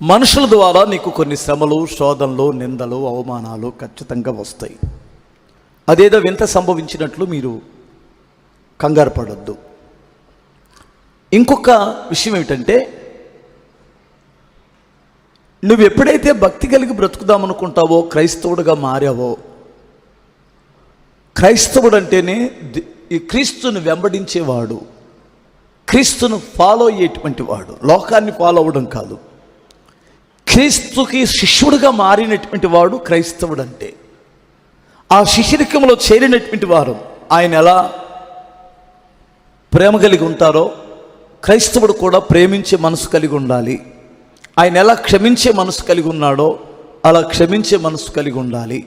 మనుషుల ద్వారా నీకు కొన్ని శ్రమలు, శోధనలు, నిందలు, అవమానాలు ఖచ్చితంగా వస్తాయి. అదేదో వింత సంభవించినట్లు మీరు కంగారు పడొద్దు. ఇంకొక విషయం ఏమిటంటే, నువ్వు ఎప్పుడైతే భక్తి కలిగి బ్రతుకుదామనుకుంటావో, క్రైస్తవుడిగా మారావో, క్రైస్తవుడు అంటేనే ఈ క్రీస్తును వెంబడించేవాడు, క్రీస్తును ఫాలో అయ్యేటువంటి వాడు, లోకాన్ని ఫాలో అవ్వడం కాదు, క్రీస్తుకి శిష్యుడిగా మారినటువంటి వాడు క్రైస్తవుడు అంటే. ఆ శిష్యరికంలో చేరినటువంటి వారు ఆయన ఎలా ప్రేమ కలిగి ఉంటారో, క్రైస్తవుడు కూడా ప్రేమించే మనసు కలిగి ఉండాలి. ఆయన ఎలా క్షమించే మనసు కలిగి ఉన్నాడో అలా క్షమించే మనసు కలిగి ఉండాలి.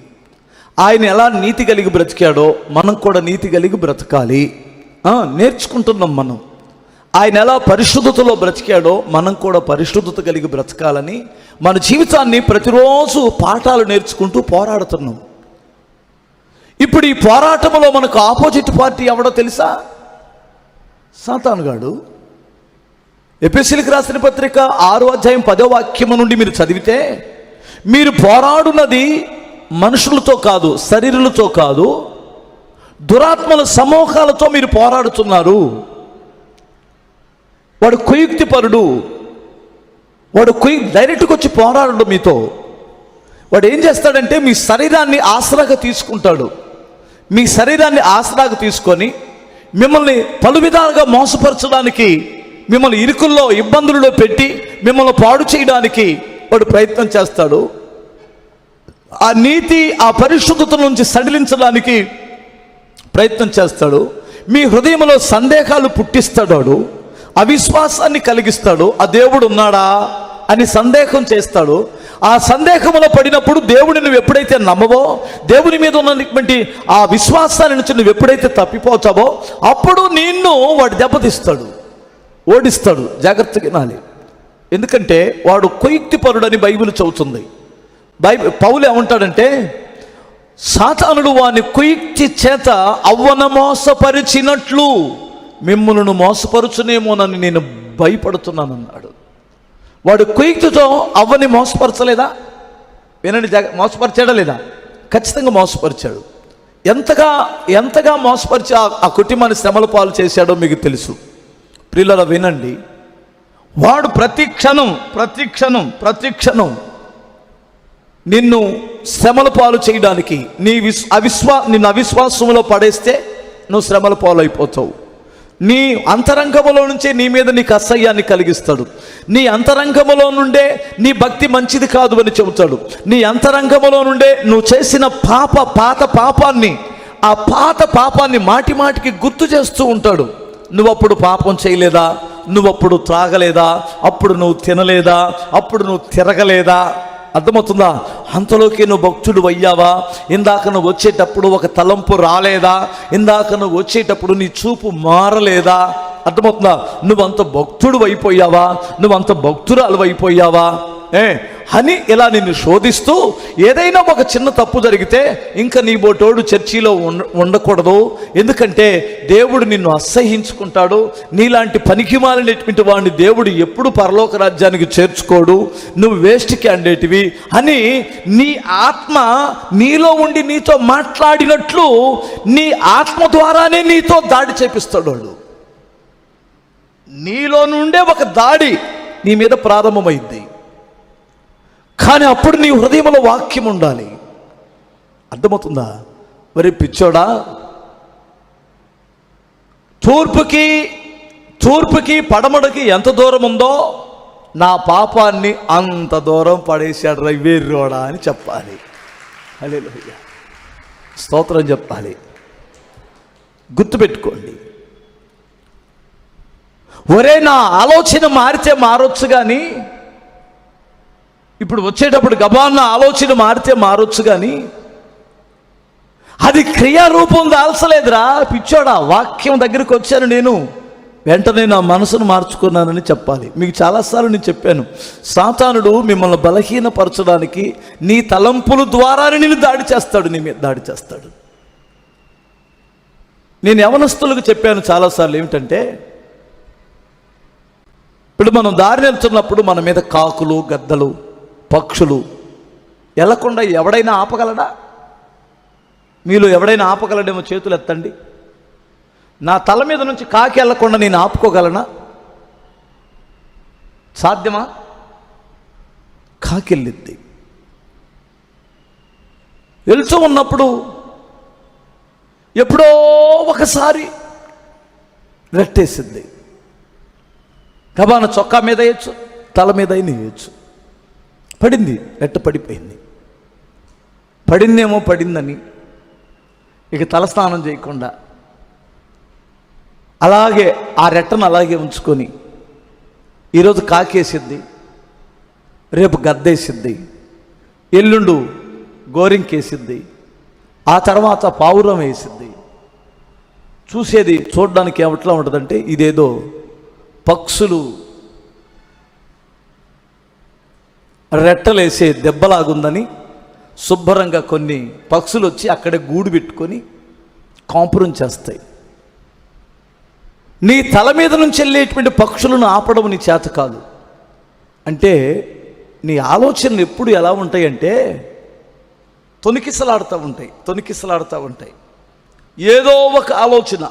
ఆయన ఎలా నీతి కలిగి బ్రతికాడో మనం కూడా నీతి కలిగి బ్రతకాలి. నేర్చుకుంటున్నాం మనం. ఆయన ఎలా పరిశుద్ధతలో బ్రతికాడో మనం కూడా పరిశుద్ధత కలిగి బ్రతకాలని మన జీవితాన్ని ప్రతిరోజు పాఠాలు నేర్చుకుంటూ పోరాడుతున్నాం. ఇప్పుడు ఈ పోరాటంలో మనకు ఆపోజిట్ పార్టీ ఎవడో తెలుసా? సాతానుగాడు. ఎఫెసీయులకు రాసిన పత్రిక 6వ అధ్యాయం 10వ వాక్యము నుండి మీరు చదివితే, మీరు పోరాడున్నది మనుషులతో కాదు, శరీరులతో కాదు, దురాత్మల సమూహాలతో మీరు పోరాడుతున్నారు. వాడు కుయుక్తిపరుడు, వాడు డైరెక్ట్గా వచ్చి పోరాడు మీతో. వాడు ఏం చేస్తాడంటే మీ శరీరాన్ని ఆసరాగా తీసుకుంటాడు. మీ శరీరాన్ని ఆసరాగా తీసుకొని మిమ్మల్ని పలు విధాలుగా మోసపరచడానికి, మిమ్మల్ని ఇరుకుల్లో ఇబ్బందుల్లో పెట్టి మిమ్మల్ని పాడు చేయడానికి వాడు ప్రయత్నం చేస్తాడు. ఆ నీతి, ఆ పరిశుద్ధత నుంచి సడిలించడానికి ప్రయత్నం చేస్తాడు. మీ హృదయంలో సందేహాలు పుట్టిస్తాడు. వాడు అవిశ్వాసాన్ని కలిగిస్తాడు. ఆ దేవుడు ఉన్నాడా అని సందేహం చేస్తాడు. ఆ సందేహంలో పడినప్పుడు దేవుడిని నువ్వు ఎప్పుడైతే నమ్మవో, దేవుని మీద ఉన్నటువంటి ఆ విశ్వాసాన్ని నుంచి నువ్వు ఎప్పుడైతే తప్పిపోతావో అప్పుడు నిన్ను వాడు దెబ్బతీస్తాడు, ఓడిస్తాడు. జాగ్రత్తగా వినాలి. ఎందుకంటే వాడు కుయుక్తిపరుడని బైబిల్ చెబుతుంది. పౌలు ఏమంటాడంటే, సాతానుడు వాని కుయుక్తి చేత అవ్వన మోసపరిచినట్లు మిమ్మల్ని మోసపరుచునేమోనని నేను భయపడుతున్నాను అన్నాడు. వాడు కుయుక్తితో అవ్వని మోసపరచలేదా? వినండి, మోసపరిచాడా లేదా? ఖచ్చితంగా మోసపరిచాడు. ఎంతగా మోసపరిచి ఆ కుటుంబాన్ని శ్రమల పాలు చేశాడో మీకు తెలుసు. ప్రియులారా వినండి, వాడు ప్రతి క్షణం నిన్ను శ్రమల పాలు చేయడానికి, నిన్ను అవిశ్వాసంలో పడేస్తే నువ్వు శ్రమల పాలు అయిపోతావు. నీ అంతరంగములో నుంచే నీ మీద నీకు అసహ్యాన్ని కలిగిస్తాడు. నీ అంతరంగములో నుండే నీ భక్తి మంచిది కాదు అని చెబుతాడు. నీ అంతరంగములో నుండే నువ్వు చేసిన పాత పాపాన్ని మాటి మాటికి గుర్తు చేస్తూ ఉంటాడు. నువ్వప్పుడు పాపం చేయలేదా? నువ్వప్పుడు త్రాగలేదా? అప్పుడు నువ్వు తినలేదా? అప్పుడు నువ్వు తిరగలేదా? అర్థమవుతుందా? అంతలోకి నువ్వు భక్తుడు అయ్యావా? ఇందాక నువ్వు వచ్చేటప్పుడు ఒక తలంపు రాలేదా? ఇందాక నువ్వు వచ్చేటప్పుడు నీ చూపు మారలేదా? అర్థమవుతుందా? నువ్వంత భక్తుడు అయిపోయావా? నువ్వంత భక్తురాలు అయిపోయావా అని ఇలా నిన్ను శోధిస్తూ, ఏదైనా ఒక చిన్న తప్పు జరిగితే ఇంకా నీ బోటోడు చర్చిలో ఉండకూడదు, ఎందుకంటే దేవుడు నిన్ను అసహ్యించుకుంటాడు, నీలాంటి పనికిమాలినటువంటి వాడిని దేవుడు ఎప్పుడు పరలోక రాజ్యానికి చేర్చుకోడు, నువ్వు వేస్ట్ క్యాండిడేట్వి అని నీ ఆత్మ నీలో ఉండి నీతో మాట్లాడినట్లు నీ ఆత్మ ద్వారానే నీతో దాడి చేపిస్తాడు. వాడు నీలో నుండే ఒక దాడి నీ మీద ప్రారంభమైంది. కానీ అప్పుడు నీ హృదయంలో వాక్యం ఉండాలి. అర్థమవుతుందా? మరి పిచ్చోడా, తూర్పుకి పడమడకి ఎంత దూరం ఉందో నా పాపాన్ని అంత దూరం పడేశాడు రవ్వేర్రోడా అని చెప్పాలి. హల్లెలూయా, స్తోత్రం చెప్పాలి. గుర్తుపెట్టుకోండి, ఒరే నా ఆలోచన మారితే మారొచ్చు, కానీ ఇప్పుడు వచ్చేటప్పుడు గబాన్న ఆలోచన మారొచ్చు, కానీ అది క్రియారూపం దాల్చలేదురా పిచ్చోడా. వాక్యం దగ్గరికి వచ్చాను నేను, వెంటనే నా మనసును మార్చుకున్నానని చెప్పాలి. మీకు చాలాసార్లు నేను చెప్పాను, సాతానుడు మిమ్మల్ని బలహీనపరచడానికి నీ తలంపుల ద్వారానే నేను దాడి చేస్తాడు, నీ మీద దాడి చేస్తాడు. నేను యవనస్తులకు చెప్పాను చాలాసార్లు ఏమిటంటే, ఇప్పుడు మనం దారి వెళ్తున్నప్పుడు మన మీద కాకులు, గద్దలు, పక్షులు వెళ్ళకుండా ఎవడైనా ఆపగలడా? మీలో ఎవడైనా ఆపగలడేమో చేతులు ఎత్తండి. నా తల మీద నుంచి కాకి వెళ్ళకుండా నేను ఆపుకోగలనా? సాధ్యమా? కాకి వెళ్ళిద్ది. వెళ్తూ ఉన్నప్పుడు ఎప్పుడో ఒకసారి రెట్టేసింది. కబాన చొక్కా మీద వేయచ్చు, తల మీద అయినా వేయచ్చు. పడింది, రెట్ట పడిపోయింది. పడిందేమో పడిందని ఇక తలస్నానం చేయకుండా అలాగే ఆ రెట్టను అలాగే ఉంచుకొని ఈరోజు కాకేసిద్ది, రేపు గద్దేసిద్ది, ఎల్లుండు గోరింకేసిద్ది, ఆ తర్వాత పావురం వేసిద్ది. చూడడానికి ఎట్లా ఉంటుందంటే ఇదేదో పక్షులు రెట్టలేసే దెబ్బలాగుందని శుభ్రంగా కొన్ని పక్షులు వచ్చి అక్కడే గూడు పెట్టుకొని కాంపురం చేస్తాయి. నీ తల మీద నుంచి వెళ్ళేటువంటి పక్షులను ఆపడం నీ చేత కాదు. అంటే నీ ఆలోచనలు ఎప్పుడు ఎలా ఉంటాయంటే తొనికిసలాడుతూ ఉంటాయి. ఏదో ఒక ఆలోచన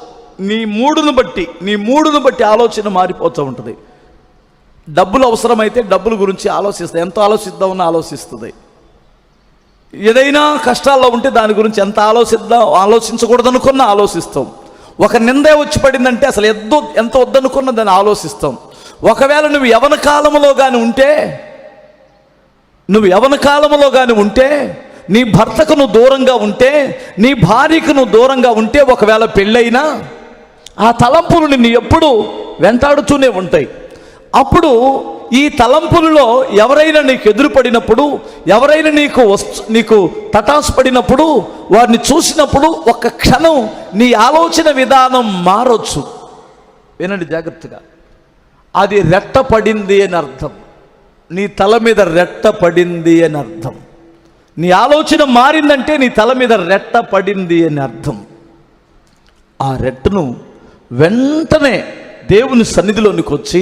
నీ మూడును బట్టి ఆలోచన మారిపోతూ ఉంటుంది. డబ్బులు అవసరమైతే డబ్బుల గురించి ఆలోచిస్తాయి, ఎంత ఆలోచిద్దామని ఆలోచిస్తుంది. ఏదైనా కష్టాల్లో ఉంటే దాని గురించి ఎంత ఆలోచించకూడదనుకున్నా ఆలోచిస్తాం. ఒక నిందే వచ్చి పడిందంటే అసలు ఎంత వద్దనుకున్న దాన్ని ఆలోచిస్తాం. ఒకవేళ నువ్వు యవన కాలంలో కానీ ఉంటే నీ భర్తకు నువ్వు దూరంగా ఉంటే, నీ భార్యకు నువ్వు దూరంగా ఉంటే, ఒకవేళ పెళ్ళైనా ఆ తలంపులు నిన్ను ఎప్పుడు వెంటాడుతూనే ఉంటాయి. అప్పుడు ఈ తలంపులలో ఎవరైనా నీకు ఎదురుపడినప్పుడు, ఎవరైనా నీకు తటాసుపడినప్పుడు, వారిని చూసినప్పుడు ఒక్క క్షణం నీ ఆలోచన విధానం మారొచ్చు. వినండి జాగ్రత్తగా. అది రెట్టపడింది అని అర్థం. నీ తల మీద రెట్టపడింది అని అర్థం. నీ ఆలోచన మారిందంటే నీ తల మీద రెట్టపడింది అని అర్థం. ఆ రెట్టను వెంటనే దేవుని సన్నిధిలోనికి వచ్చి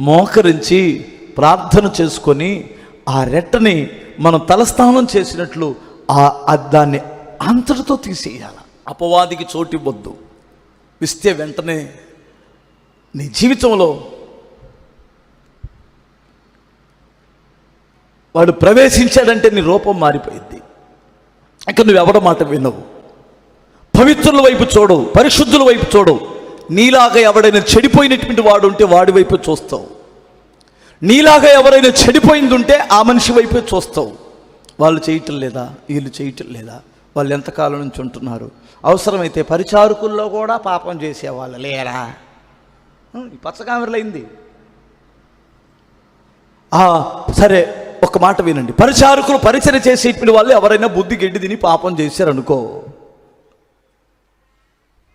మోకరించి ప్రార్థన చేసుకొని ఆ రెట్టని మనం తలస్నానం చేసినట్లు దాన్ని అంతటితో తీసేయాలి. అపవాదికి చోటివ్వద్దు. ఇస్తే వెంటనే నీ జీవితంలో వాడు ప్రవేశించాడంటే నీ రూపం మారిపోయింది. ఇంకా నువ్వెవడ మాట వినవు. పవిత్రుల వైపు చూడవు, పరిశుద్ధుల వైపు చూడవు. నీలాగా ఎవడైనా చెడిపోయినటువంటి వాడు ఉంటే వాడి వైపు చూస్తావు. నీలాగా ఎవరైనా చెడిపోయింది ఉంటే ఆ మనిషి వైపే చూస్తావు. వాళ్ళు చేయటం లేదా, వీళ్ళు చేయటం లేదా, వాళ్ళు ఎంతకాలం నుంచి ఉంటున్నారు. అవసరమైతే పరిచారకుల్లో కూడా పాపం చేసేవాళ్ళు లేరా? ఈ పచ్చకామెరలైంది. సరే, ఒక మాట వినండి. పరిచారకులు పరిచర్య చేసేటువంటి వాళ్ళు ఎవరైనా బుద్ధి గడ్డి తిని పాపం చేశారనుకో,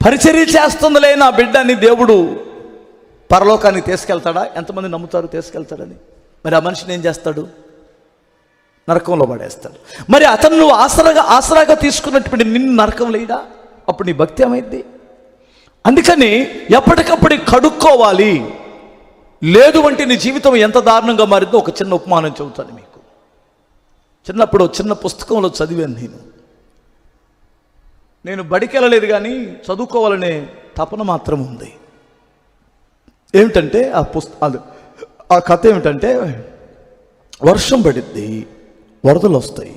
పరిచర్య చేస్తుందిలే నా బిడ్డని దేవుడు పరలోకానికి తీసుకెళ్తాడా? ఎంతమంది నమ్ముతారు తీసుకెళ్తాడని? మరి ఆ మనిషిని ఏం చేస్తాడు? నరకంలో పడేస్తాడు. మరి అతను నువ్వు ఆసరాగా తీసుకున్నటువంటి నిన్ను నరకం లేడా? అప్పుడు నీ భక్తి ఏమైంది? అందుకని ఎప్పటికప్పుడు కడుక్కోవాలి. లేదు అంటే నీ జీవితం ఎంత దారుణంగా మారిందో ఒక చిన్న ఉపమానం చెబుతాను మీకు. చిన్నప్పుడు చిన్న పుస్తకంలో చదివాను. నేను బడికి వెళ్ళలేదు కానీ చదువుకోవాలనే తపన మాత్రం ఉంది. ఏమిటంటే ఆ కథ ఏమిటంటే, వర్షం పడిద్ది, వరదలు వస్తాయి.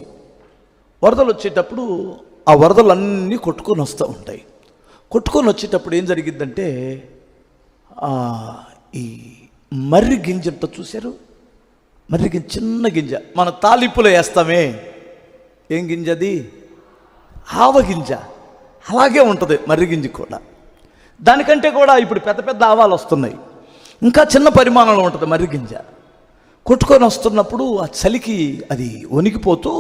వరదలు వచ్చేటప్పుడు ఆ వరదలన్నీ కొట్టుకొని వస్తూ ఉంటాయి. కొట్టుకొని వచ్చేటప్పుడు ఏం జరిగిద్దంటే, ఈ మర్రి గింజ అంట చూశారు? మర్రి గింజ, చిన్న గింజ, మన తాలింపులో వేస్తామే. ఏం గింజ అది? ఆవగింజ. అలాగే ఉంటుంది మర్రి గింజ కూడా. దానికంటే కూడా ఇప్పుడు పెద్ద పెద్ద ఆవాలు వస్తున్నాయి. ఇంకా చిన్న పరిమాణంలో ఉంటుంది మర్రి గింజ. కొట్టుకొని వస్తున్నప్పుడు ఆ చలికి అది వణికిపోతూ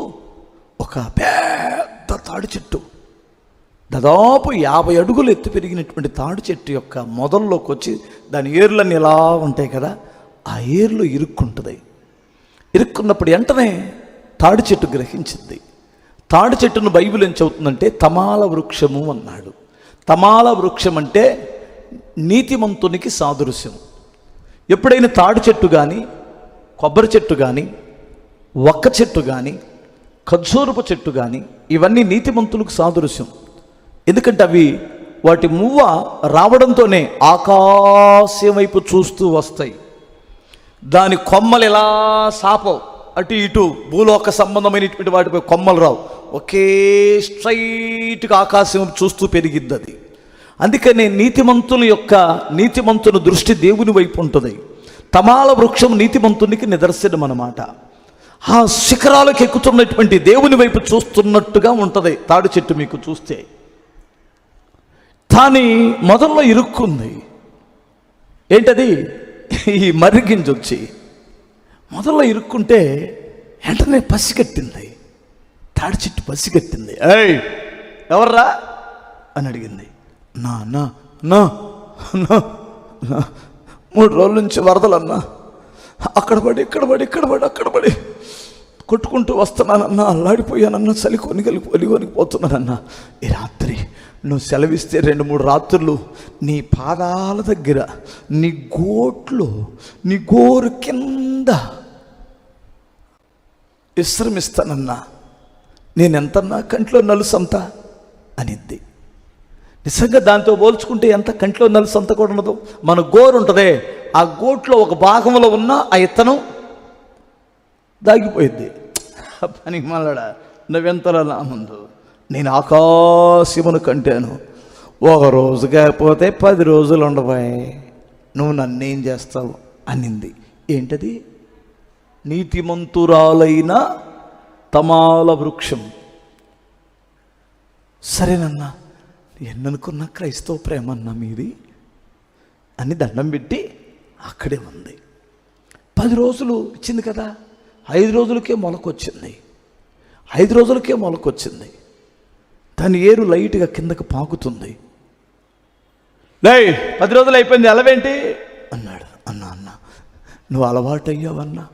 ఒక పెద్ద తాడి చెట్టు, దాదాపు 50 అడుగులు ఎత్తు పెరిగినటువంటి తాడి చెట్టు యొక్క మొదల్లోకి వచ్చి దాని ఏర్లన్నీ ఎలా ఉంటాయి కదా, ఆ ఏర్లు ఇరుక్కుంటుంది. ఇరుక్కున్నప్పుడు వెంటనే తాడి చెట్టు గ్రహించింది. తాడి చెట్టును బైబిల్ ఏం చెబుతుందంటే తమాల వృక్షము అన్నాడు. తమాల వృక్షం అంటే నీతిమంతునికి సాదృశ్యం. ఎప్పుడైనా తాడి చెట్టు కానీ, కొబ్బరి చెట్టు కానీ, ఒక్క చెట్టు కానీ, ఖర్జూరపు చెట్టు కానీ, ఇవన్నీ నీతిమంతులకు సాదృశ్యం. ఎందుకంటే అవి వాటి మువ్వ రావడంతోనే ఆకాశం వైపు చూస్తూ వస్తాయి. దాని కొమ్మలు ఎలా సాపవు, అటు ఇటు భూలోక సంబంధమైనటువంటి వాటిపై కొమ్మలు రావు, ఒకే స్ట్రైట్గా ఆకాశం చూస్తూ పెరిగిద్ది అది. అందుకనే నీతిమంతుని దృష్టి దేవుని వైపు ఉంటుంది. తమాల వృక్షం నీతిమంతునికి నిదర్శనం అన్నమాట. ఆ శిఖరాలకు ఎక్కుతున్నటువంటి దేవుని వైపు చూస్తున్నట్టుగా ఉంటుంది తాడి చెట్టు. మీకు చూస్తే దాని మొదల్లో ఇరుక్కుంది. ఏంటది? ఈ మర్రిగింజ వచ్చి మొదల్లో ఇరుక్కుంటే వెంటనే పసిగట్టింది. తాడి చెట్టు పసిగట్టింది. ఏయ్ ఎవర్రా అని అడిగింది. నా నా నా నా 3 రోజుల నుంచి వరదలన్నా, అక్కడ పడి ఇక్కడ పడి ఇక్కడ పడి అక్కడ పడి కొట్టుకుంటూ వస్తున్నానన్నా, అల్లాడిపోయానన్నా, చలి కొనిగిపోతున్నానన్నా. ఈ రాత్రి నువ్వు సెలవిస్తే 2-3 రాత్రులు నీ పాదాల దగ్గర, నీ గోట్లో, నీ గోరు కింద విశ్రమిస్తానన్నా. నేనెంతన్నా కంట్లో నలుసంతా అనిద్ది. నిజంగా దాంతో పోల్చుకుంటే ఎంత కంట్లో నలుసంత కూడా ఉండదు. మన గోరు ఉంటుందే, ఆ గోట్లో ఒక భాగంలో ఉన్న ఆ ఇత్తనం దాగిపోయింది. పని మళ్ళడా నువ్వెంతలో నా ముందు నేను ఆకాశమును కంటాను. 1 రోజు కాకపోతే 10 రోజులు ఉండబాయి, నువ్వు నన్నేం చేస్తావు అనింది. ఏంటది? నీతిమంతురాలైన తమాల వృక్షం. సరేనన్నా, ఎన్ననుకున్న క్రైస్తవ ప్రేమ అన్నా మీది అని దండం పెట్టి అక్కడే ఉంది. 10 రోజులు ఇచ్చింది కదా, 5 రోజులకే మొలకొచ్చింది. 5 రోజులకే మొలకొచ్చింది. దాని ఏరు లైట్గా కిందకు పాకుతుంది. లే 10 రోజులు అయిపోయింది, అలవేంటి అన్నాడు. అన్న నువ్వు అలవాటయ్యావన్నా,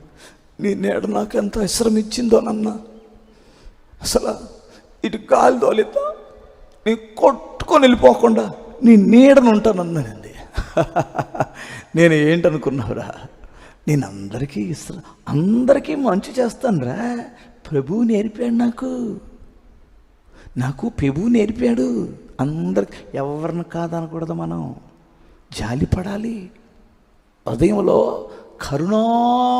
నీ నీడ నాకు ఎంత విశ్రమ ఇచ్చిందోనన్నా. అసలు ఇటు గాలి తోలిద్దా, నీ కొట్టుకొని వెళ్ళిపోకుండా నీ నీడను ఉంటానన్నానండి. నేను ఏంటనుకున్నావురా, నేను అందరికీ మంచి చేస్తానురా. ప్రభువు నేర్పాడు నాకు ప్రభువు నేర్పాడు. అందరికి ఎవరిని కాదనకూడదు, మనం జాలిపడాలి. హృదయంలో కరుణా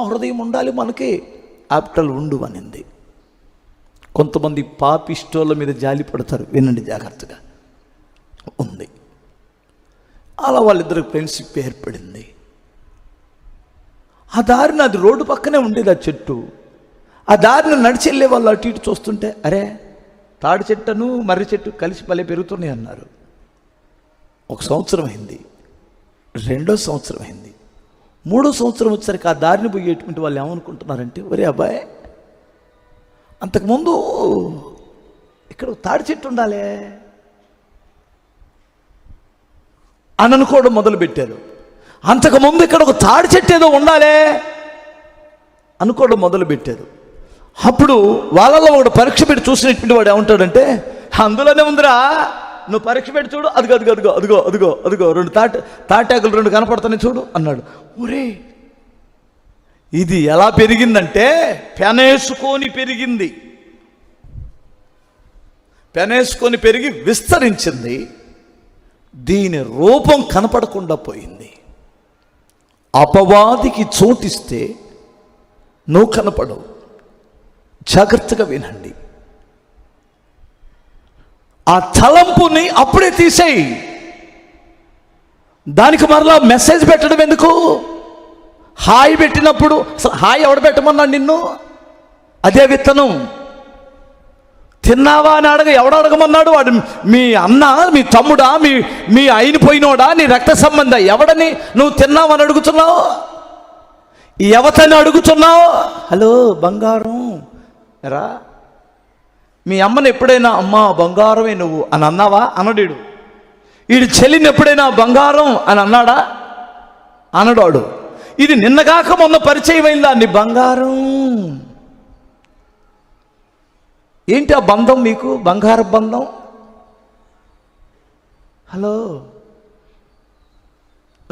హృదయం ఉండాలి మనకి. ఆప్టల్ ఉండు అనింది. కొంతమంది పాపిష్టోళ్ళ మీద జాలి పడతారు, వినండి జాగ్రత్తగా. ఉంది అలా వాళ్ళిద్దరికి ఫ్రెండ్షిప్ ఏర్పడింది. ఆ దారిని, అది రోడ్డు పక్కనే ఉండేది ఆ చెట్టు. ఆ దారిని నడిచి వెళ్ళే వాళ్ళు అటు ఇటు చూస్తుంటే, అరే తాడి చెట్టును మర్రి చెట్టు కలిసి భలే పెరుగుతున్నాయి అన్నారు. 1 సంవత్సరం అయింది, 2వ సంవత్సరం అయింది, 3వ సంవత్సరం వచ్చేసరికి ఆ దారిని పోయేటువంటి వాళ్ళు ఏమనుకుంటున్నారంటే, ఒరే అబ్బాయి, అంతకుముందు ఇక్కడ తాడి చెట్టు ఉండాలే అని అనుకోవడం మొదలుపెట్టారు. అంతకుముందు ఇక్కడ ఒక తాడి చెట్టు ఏదో ఉండాలే అనుకోవడం మొదలుపెట్టారు. అప్పుడు వాళ్ళలో ఒకడు పరీక్ష పెట్టి చూసినటువంటి వాడు ఏమంటాడంటే, అందులోనే ఉందిరా, నువ్వు పరీక్ష పెట్టి చూడు, అదిగో అదిగో అదిగో అదిగో అదిగో అదిగో 2 తాటాకులు 2 కనపడుతున్నాయి చూడు అన్నాడు. ఒరే, ఇది ఎలా పెరిగిందంటే పెనేసుకొని పెరిగింది. పెనేసుకొని పెరిగి విస్తరించింది. దీని రూపం కనపడకుండా పోయింది. అపవాదికి చోటిస్తే నువ్వు కనపడవు. జాగ్రత్తగా వినండి. ఆ తలంపుని అప్పుడే తీసేయి. దానికి మరలా మెసేజ్ పెట్టడం ఎందుకు? హాయి పెట్టినప్పుడు అసలు హాయి ఎవడు పెట్టమన్నాడు నిన్ను? అదే విత్తనం. తిన్నావా అని ఎవడు అడగమన్నాడు? వాడు మీ అన్న, మీ తమ్ముడా, మీ అయిన పోయినోడా, నీ రక్త సంబంధ? ఎవడని నువ్వు తిన్నావని అడుగుతున్నావు? ఎవతని అడుగుతున్నావు? హలో బంగారం రా. మీ అమ్మని ఎప్పుడైనా అమ్మా బంగారమే నువ్వు అని అన్నావా? అనడు. వీడి చెల్లిని ఎప్పుడైనా బంగారం అని అన్నాడా? అనడాడు. ఇది నిన్నగాక మొన్న పరిచయం అయిందా నీ బంగారం? ఏంటి ఆ బంధం మీకు? బంగారు బంధం. హలో,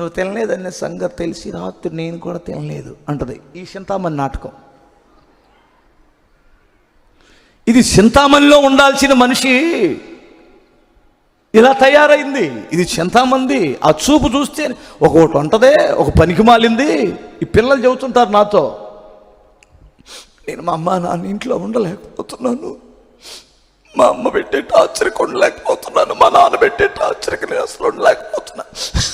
నువ్వు తినలేదనే సంగతి తెలిసి రాత్రి నేను కూడా తినలేదు అంటది. ఈ చింతామణి నాటకం. ఇది చింతామణిలో ఉండాల్సిన మనిషి ఇలా తయారైంది. ఇది చింతామంది. ఆ చూపు చూస్తే ఒకటి ఉంటదే, ఒక పనికి మాలింది. ఈ పిల్లలు చెబుతుంటారు నాతో, నేను మా అమ్మ నాన్న ఇంట్లో ఉండలేకపోతున్నాను, మా అమ్మ పెట్టే టార్చర్కి ఉండలేకపోతున్నాను, మా నాన్న పెట్టే టార్చర్కి నేను అసలు ఉండలేకపోతున్నా,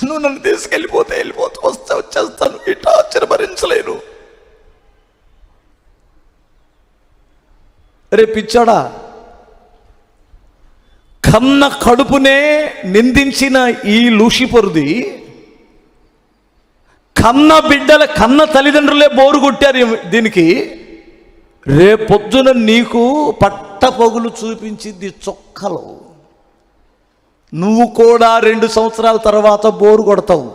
నువ్వు నన్ను తీసుకెళ్ళిపోతే వెళ్ళిపోతే వస్తే వచ్చేస్తాను, ఈ టార్చర్ భరించలేను. రేపు పిచ్చాడా, కన్న కడుపునే నిందించిన ఈ లూసిఫరుది కన్న తల్లిదండ్రులే బోరు కొట్టారు దీనికి. రేపొద్దున నీకు పట్టపగులు చూపించింది చొక్కలు. నువ్వు కూడా 2 సంవత్సరాల తర్వాత బోరు కొడతావు.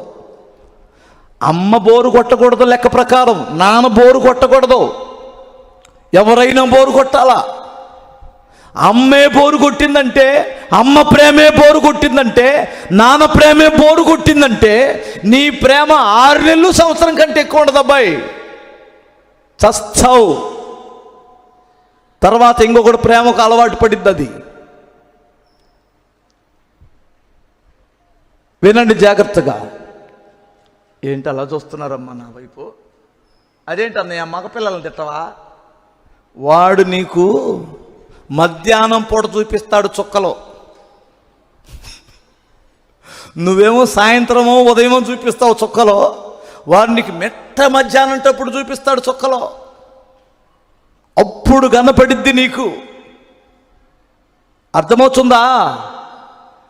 అమ్మ బోరు కొట్టకూడదు లెక్క ప్రకారం, నాన్న బోరు కొట్టకూడదు, ఎవరైనా బోరు కొట్టాలా. అమ్మే బోరు కొట్టిందంటే, అమ్మ ప్రేమే బోరు కొట్టిందంటే, నాన్న ప్రేమే బోరు కొట్టిందంటే నీ ప్రేమ 6 నెలలు సంవత్సరం కంటే ఎక్కువ ఉండదు అబ్బాయి. చస్తావు. తర్వాత ఇంకొకటి ప్రేమకు అలవాటు పడిద్ది. అది వినండి జాగ్రత్తగా. ఏంటి అలా చూస్తున్నారమ్మా నా వైపు? అదేంటి అన్నయ్య మగపిల్లలను తిట్టవా? వాడు నీకు మధ్యాహ్నం పూట చూపిస్తాడు చుక్కలో, నువ్వేమో సాయంత్రమో ఉదయమో చూపిస్తావు చుక్కలో. వాడికి మెట్ట మధ్యాహ్నంటప్పుడు చూపిస్తాడు చుక్కలో. అప్పుడు కనపడిద్ది నీకు. అర్థమవుతుందా?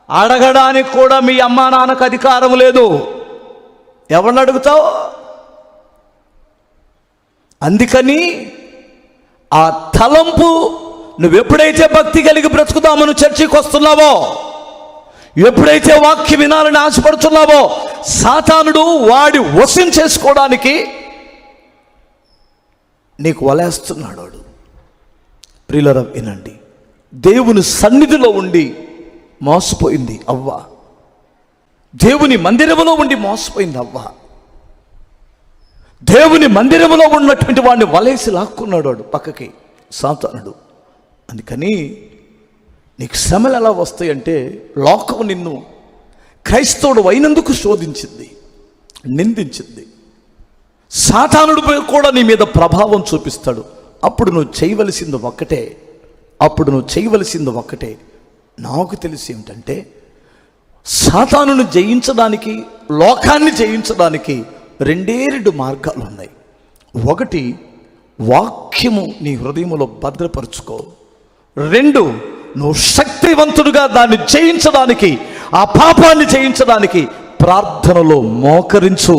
అడగడానికి కూడా మీ అమ్మా నాన్నకు అధికారం లేదు. ఎవరిని అడుగుతావు? అందుకని ఆ తలంపు నువ్వెప్పుడైతే భక్తి కలిగి బ్రతుకుదామని చర్చికి వస్తున్నావో, ఎప్పుడైతే వాక్యం వినాలని ఆశపడుతున్నావో, సాతానుడు వాడి వశం చేసుకోవడానికి నీకు వలేస్తున్నాడు వాడు. ప్రియులారా వినండి, దేవుని సన్నిధిలో ఉండి మోసపోయింది అవ్వ, దేవుని మందిరములో ఉండి మోసపోయింది అవ్వ. దేవుని మందిరములో ఉన్నటువంటి వాడిని వలేసి లాక్కున్నాడు వాడు పక్కకి, సాతానుడు. అందుకని నీకు శ్రమలు ఎలా వస్తాయంటే, లోకం నిన్ను క్రైస్తవుడు అయినందుకు శోధించింది, నిందించింది. సాతానుడు కూడా నీ మీద ప్రభావం చూపిస్తాడు. అప్పుడు నువ్వు చేయవలసింది ఒక్కటే. నాకు తెలిసి ఏమిటంటే, సాతానును జయించడానికి, లోకాన్ని జయించడానికి 2 మార్గాలు ఉన్నాయి. ఒకటి, వాక్యము నీ హృదయంలో భద్రపరుచుకో. 2, నువ్వు శక్తివంతుడుగా దాన్ని జయించడానికి, ఆ పాపాన్ని జయించడానికి ప్రార్థనలో మోకరించు.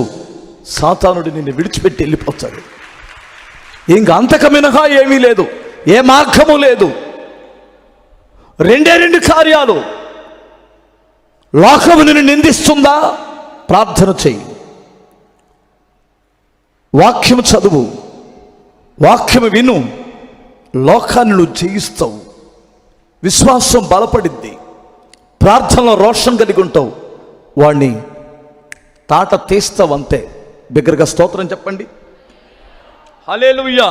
సాతానుడు నిన్ను విడిచిపెట్టి వెళ్ళిపోతాడు. ఇంక అంతకు మినహా ఏమీ లేదు, ఏ మార్గము లేదు. 2 కార్యాలు. లోకము నిన్ను నిందిస్తుందా? ప్రార్థన చెయ్యి, వాక్యము చదువు, వాక్యము విను. లోకాన్ని నువ్వు జయిస్తావు. విశ్వాసం బలపడిద్ది. ప్రార్థనలో రోషం కలిగి ఉంటావు. వాడిని తాట తీస్తావు అంతే. బిగ్గరగా స్తోత్రం చెప్పండి. హల్లెలూయా.